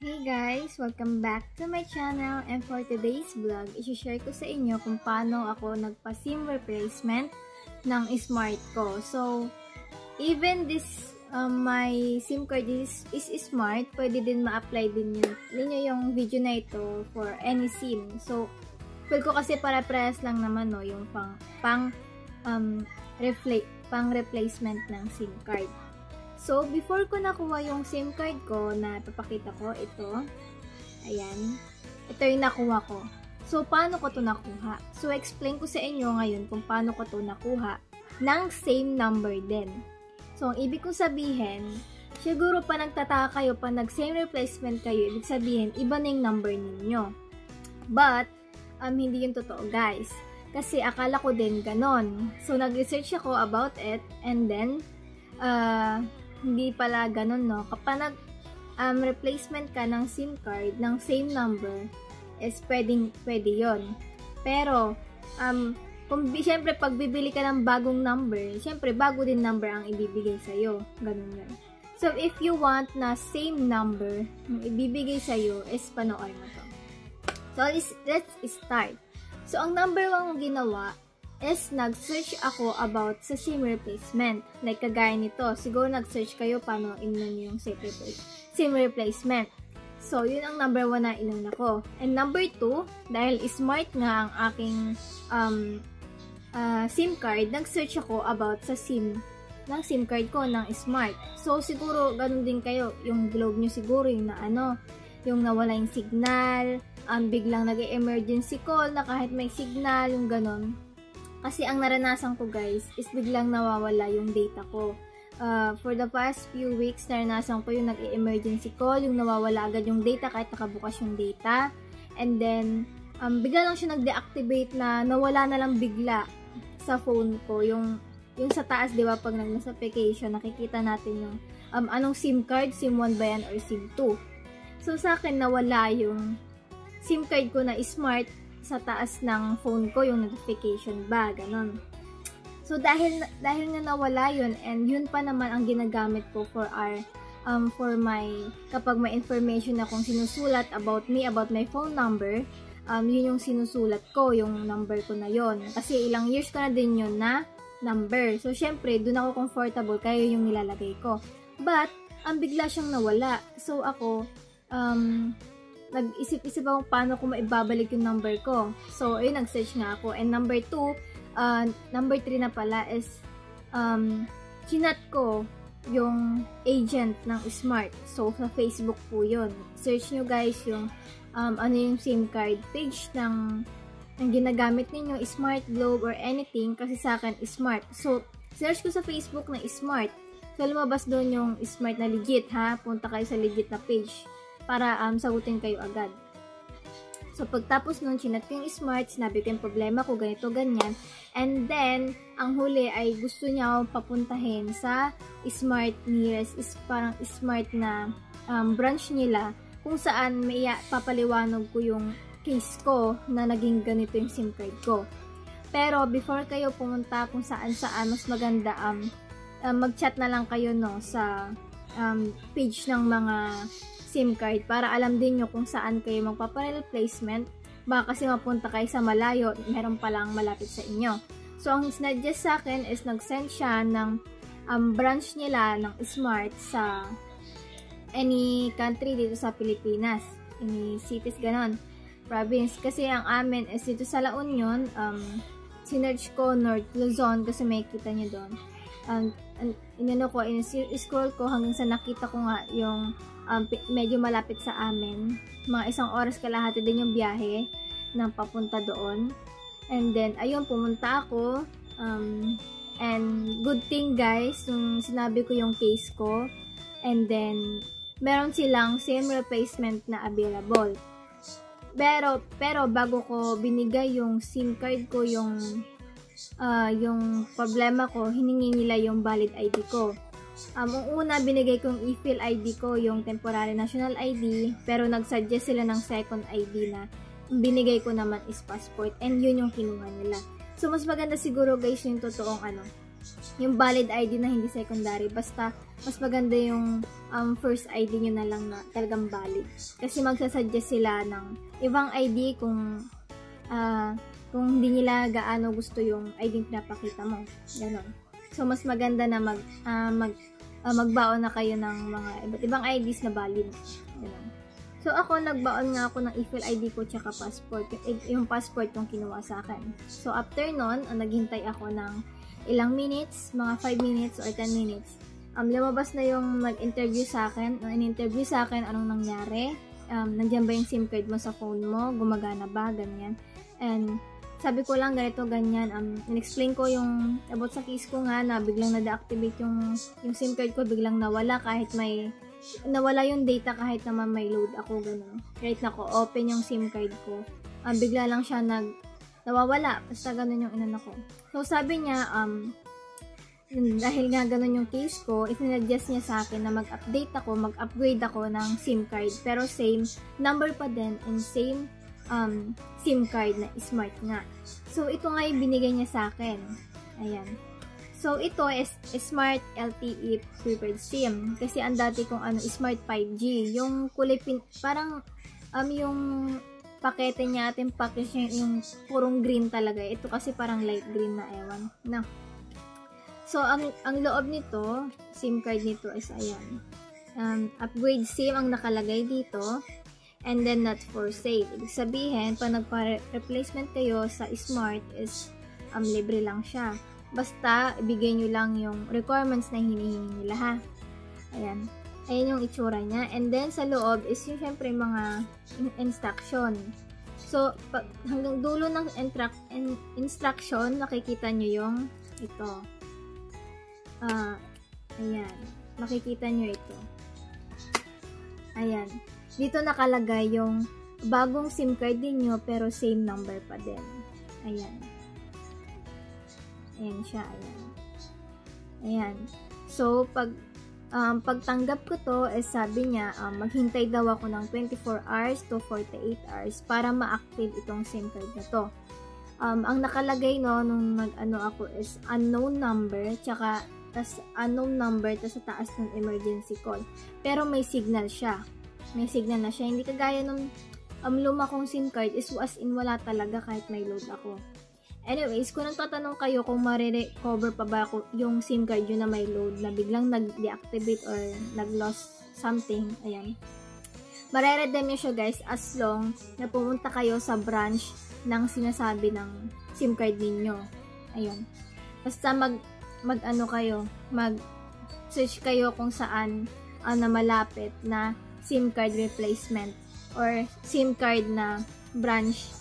Hey guys! Welcome back to my channel, and for today's vlog, isi-share ko sa inyo kung paano ako nagpa-SIM replacement ng smart ko. So, even this my SIM card is smart, pwede din ma-apply din ninyo yung video na ito for any SIM. So, feel ko kasi para-parehas lang naman no, yung replacement ng SIM card. So, before ko nakuha yung SIM card ko na papakita ko, ito. Ayan. Ito yung nakuha ko. So, paano ko to nakuha? So, explain ko sa inyo ngayon kung paano ko to nakuha ng same number din. So, ang ibig kong sabihin, siguro pa nagtataka kayo, pa nag-same replacement kayo, ibig sabihin, iba na yung number ninyo. But, hindi yung totoo, guys. Kasi akala ko din ganon. So, nag-research ako about it, and then, hindi pala ganun, no? Kapag replacement ka ng SIM card ng same number, is pwede yon. Pero, siyempre, pag bibili ka ng bagong number, siyempre, bago din number ang ibibigay sa'yo. Ganun yan. So, if you want na same number, yung ibibigay sa'yo, is panoorin mo to. So, let's start. So, ang number 1 kong ginawa, is nag-search ako about sa SIM replacement. Like, kagaya nito. Siguro nag-search kayo paano inon yung SIM replacement. So, yun ang number 1 na inon ako. And number 2, dahil smart nga ang aking SIM card, nag-search ako about sa SIM card ko ng smart. So, siguro, ganun din kayo. Yung globe nyo siguro, yung yung nawala yung signal, biglang nag-emergency call na kahit may signal, yung ganun. Kasi ang naranasan ko, guys, is biglang nawawala yung data ko. For the past few weeks, naranasan ko yung nag-emergency call, yung nawawala agad yung data kahit nakabukas yung data. And then, bigla lang siya nag-deactivate na nawala na lang bigla sa phone ko. Yung sa taas, di ba, pag nag-notification, nakikita natin yung anong SIM card, SIM 1 ba yan or SIM 2. So, sa akin, nawala yung SIM card ko na smart sa taas ng phone ko, yung notification ba, ganon. So, dahil nga nawala yun, and yun pa naman ang ginagamit ko for kapag may information akong sinusulat about me, about my phone number, yun yung sinusulat ko, yung number ko na yun. Kasi ilang years ko na din yun na number. So, syempre, dun ako comfortable, kaya yung nilalagay ko. But, bigla siyang nawala. So, ako, nag-isip-isip ako paano ko maibabalik yung number ko. So, ayun, nag-search nga ako. And number 2, number 3 na pala is, chinat ko yung agent ng smart. So, sa Facebook po yun. Search nyo guys yung, yung SIM card page ng ginagamit ninyo, Smart Globe or anything, kasi sa akin, smart. So, search ko sa Facebook na smart. So, lumabas doon yung smart na legit, ha? Punta kayo sa legit na page para sagutin kayo agad. So, pagtapos nun, chinat ko yung smart, sinabi ko yung problema ko, ganito, ganyan. And then, ang huli ay gusto niya akong papuntahin sa smart nearest, parang smart na branch nila, kung saan may papaliwanag ko yung case ko na naging ganito yung SIM card ko. Pero, before kayo pumunta kung saan-saan, mas maganda, mag-chat na lang kayo, no, sa page ng mga SIM card para alam din nyo kung saan kayo magpapa-replacement. Baka kasi mapunta kayo sa malayo, meron palang malapit sa inyo. So, ang sinadjust sa akin is nag-send siya ng branch nila ng smart sa any country dito sa Pilipinas. Any cities, ganon. Province. Kasi ang amin is dito sa La Union, sinerge ko North Luzon kasi may kita nyo doon. Scroll ko hanggang sa nakita ko nga yung medyo malapit sa amin. Mga 1 oras kalahati din yung biyahe ng papunta doon. And then, ayun, pumunta ako. And good thing guys, yung sinabi ko yung case ko. And then, meron silang same replacement na available. Pero bago ko binigay yung SIM card ko, yung problema ko, hiningi nila yung valid ID ko. Ang una, binigay kong e-fill ID ko, yung temporary national ID, pero nag-suggest sila ng second ID na binigay ko naman is passport, and yun yung kinuha nila. So, mas maganda siguro guys yung totoong yung valid ID na hindi secondary. Basta, mas maganda yung first ID nyo na lang na talagang valid. Kasi magsasuggest sila ng ibang ID kung hindi nila gaano gusto yung ID na pinapakita mo. Ganon. So, mas maganda na magbaon na kayo ng mga iba't ibang IDs na valid. Ganon. So, ako, nagbaon nga ako ng e-file ID ko tsaka passport. Yung passport yung kinuha sa akin. So, after nun, naghintay ako ng ilang minutes, mga 5 minutes or 10 minutes. Lumabas na yung nag-interview sa akin. Ang in-interview sa akin, anong nangyari? Nandiyan ba yung SIM card mo sa phone mo? Gumagana ba? Ganyan. And, sabi ko lang, ganito, ganyan. In-explain ko yung about sa case ko nga na biglang na-deactivate yung SIM card ko, biglang nawala kahit nawala yung data kahit naman may load ako, gano'n. Kahit nako open yung SIM card ko, bigla lang siya nawawala, basta gano'n yung inano ko. So, sabi niya, dahil nga gano'n yung case ko, isinadjust niya sa akin na mag-update ako, mag-upgrade ako ng SIM card, pero same number pa din and same SIM card na smart nga. So, ito nga yung binigay niya sa akin. Ayan. So, ito is Smart LTE prepaid SIM. Kasi ang dati kong Smart 5G. Yung kulay parang yung pakete niya, ating package niya, yung purong green talaga. Ito kasi parang light green na, ewan. No. So, ang loob nito, SIM card nito is ayan. Upgrade SIM ang nakalagay dito. And then, not for sale. Ibig sabihin, pag nagpa-replacement kayo sa Smart is libre lang siya. Basta, ibigay nyo lang yung requirements na hinihingi nila, ha. Ayan. Ayan yung itsura niya. And then, sa loob is yung syempre mga instruction. So, hanggang dulo ng instruction, nakikita nyo yung ito. Ayan. Makikita nyo ito. Ayan. Dito nakalagay yung bagong SIM card ninyo, pero same number pa din. Ayan. Ayan siya, ayan. Ayan. So, pagtanggap ko to, sabi niya, maghintay daw ako ng 24 hours to 48 hours para ma-active itong SIM card na to. Ang nakalagay nung nag-ano ako is unknown number, tsaka tas unknown number, tas sa taas ng emergency call. Pero may signal siya. May signal na siya. Hindi kagaya nung luma kong SIM card is as in wala talaga kahit may load ako. Anyways, kung nagtatanong kayo kung marirecover pa ba ako yung SIM card yun na may load na biglang nag-deactivate or nag-lost something, ayan. Mareredeem nyo siya guys as long na pumunta kayo sa branch ng sinasabi ng SIM card ninyo. Ayun. Basta mag-search kayo kung saan na malapit na SIM card replacement or SIM card na branch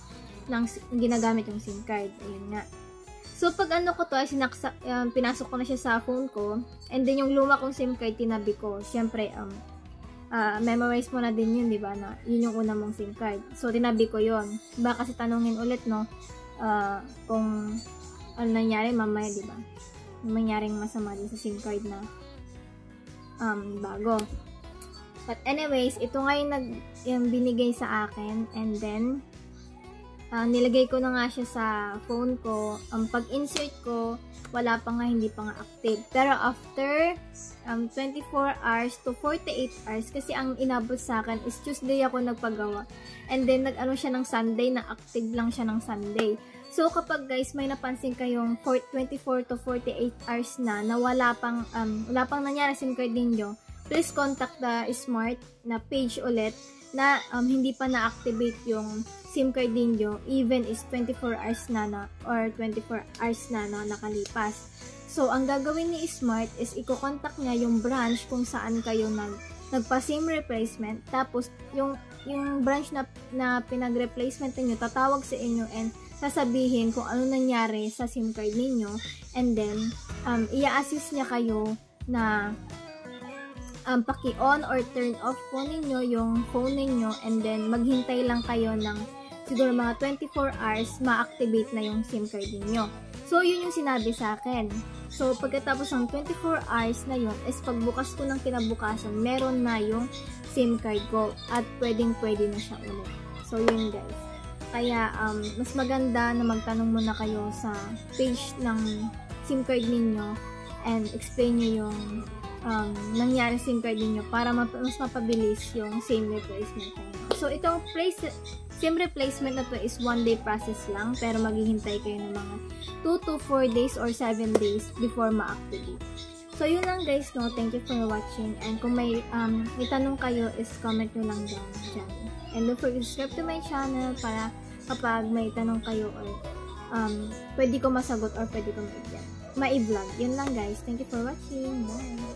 ng ginagamit yung SIM card. Ayun nga. So, pag ko to, ay pinasok ko na siya sa phone ko, and then yung luma kong SIM card, tinabi ko. Siyempre, memorize mo na din yun, di ba? Na, yun yung una mong SIM card. So, tinabi ko yun. Baka kasi tanungin ulit, no? Kung ano nangyari mamaya, di ba? Mangyaring masama din sa SIM card na bago. But anyways, ito nga yung binigay sa akin, and then nilagay ko na nga siya sa phone ko. Pag-insert ko, wala pa nga, hindi pa nga active. Pero after 24 hours to 48 hours, kasi ang inabot sa akin is Tuesday ako nagpagawa. And then, nag-ano siya ng Sunday, na active lang siya ng Sunday. So, kapag guys, may napansin kayong 24 to 48 hours na wala pang nangyari SIM card ninyo, please contact the Smart na page ulit na hindi pa na-activate yung SIM card ninyo, even is 24 hours na or 24 hours na nakalipas. So, ang gagawin ni Smart is i-contact niya yung branch kung saan kayo nagpa-SIM replacement. Tapos, yung branch na pinag-replacement ninyo, tatawag sa inyo and sasabihin kung ano nangyari sa SIM card ninyo. And then, i-assist niya kayo na paki-on or turn off po ninyo yung phone ninyo, and then maghintay lang kayo ng siguro mga 24 hours ma-activate na yung SIM card ninyo. So, yun yung sinabi sa akin. So, pagkatapos ng 24 hours na yun, is pagbukas ko ng kinabukasan, meron na yung SIM card ko at pwede na siya ulit. So, yun guys. Kaya, mas maganda na magtanong muna kayo sa page ng SIM card ninyo and explain nyo yung nangyari SIM card ninyo para mas mapabilis yung SIM replacement ninyo. So, itong SIM replacement na to is 1-day process lang, pero maghihintay kayo ng mga 2 to 4 days or 7 days before ma-activate. So, yun lang guys, no? Thank you for watching. And kung may tanong kayo, is comment nyo lang down dyan. And don't forget to subscribe to my channel para kapag may tanong kayo or pwede ko masagot or pwede ko ma-vlog. Yun lang guys. Thank you for watching. Bye!